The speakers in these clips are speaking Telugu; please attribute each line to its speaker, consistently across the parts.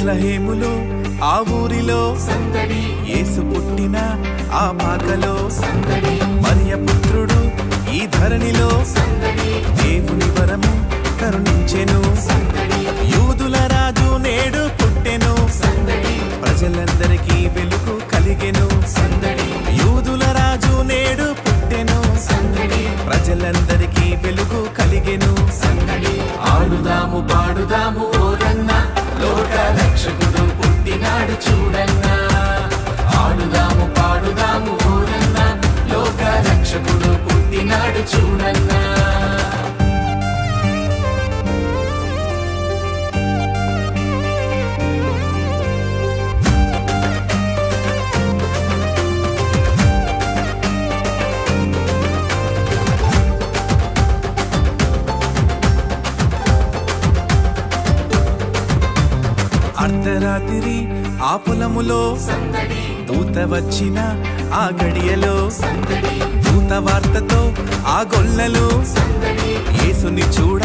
Speaker 1: బెత్లహేములో ఆ ఊరిలో సందడి, యేసు పుట్టిన ఆ పాకలో సందడి, మరియ పుత్రుడు ఈ ధరణిలో సందడి, దేవుని వరము కరుణించెను సందడి, యూదుల రాజు నేడు పుట్టెను సందడి, ప్రజలందరికీ వెలుగు కలిగెను సందడి, యూదుల రాజు నేడు పుట్టెను సందడి, ప్రజలందరికీ వెలుగు కలిగెను సందడి. ఆడుదాము పాడుదాము ఓరన్న, లోక రక్షకుడు పుట్టినాడు చూడన్నా. ఆడుదాము పాడుదాము ఓరన్న, లోక రక్షకుడు పుట్టినాడు చూడన్నా. అర్ధరాత్రి ఆ పొలములో సందడి, దూత వచ్చిన ఆ గడియలో సందడి, దూత వార్తతో ఆ గొల్లలో సందడి, యేసుని చూడ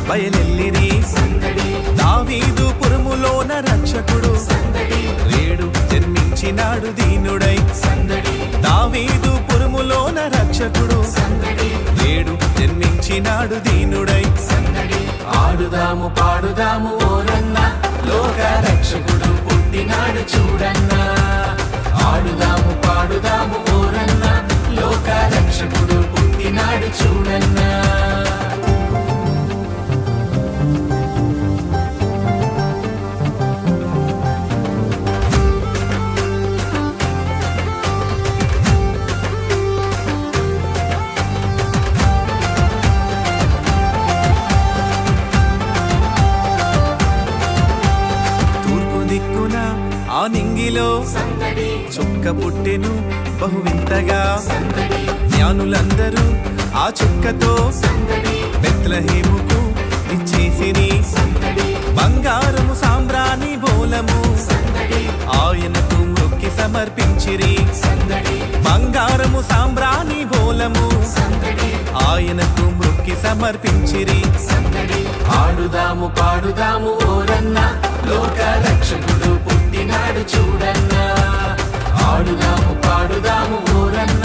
Speaker 1: బయలెల్లిరి సందడి, దావీదు పురములోన రక్షకుడు సందడి, రేడు జన్మించినాడు దీనుడై సందడి, దావీదు పురములోన రక్షకుడు సందడి, రేడు జన్మించినాడు దీనుడై సందడి. ఆడుదాము పాడుదాము ఓరన్న, లోక రక్షకుడు పుట్టినాడు చూడన్నా. ఆడుదాము పాడుదాము ఓరన్న, లోక రక్షకుడు పుట్టినాడు చూడన్నా. ఆ నింగిలో సందడి, చుక్క పుట్టెను బహు వింతగా సందడి, జ్ఞానులందరూ ఆ చుక్కతో సందడి, బెత్లహేముకు ఇచ్చేసిరి సందడి, బంగారము సాంబ్రాణి బోలము సందడి, ఆయనకు మొక్కి సమర్పించిరి సందడి, బంగారము సాంబ్రాణి బోలము సందడి, ఆయనకు మొక్కి సమర్పించిరి సందడి. ఆడుదాము పాడుదాము ఓరన్న, లోక రక్షకుడు పుట్టినాడు చూడన్నా. ఆడుదాము పాడుదాము ఓరన్న,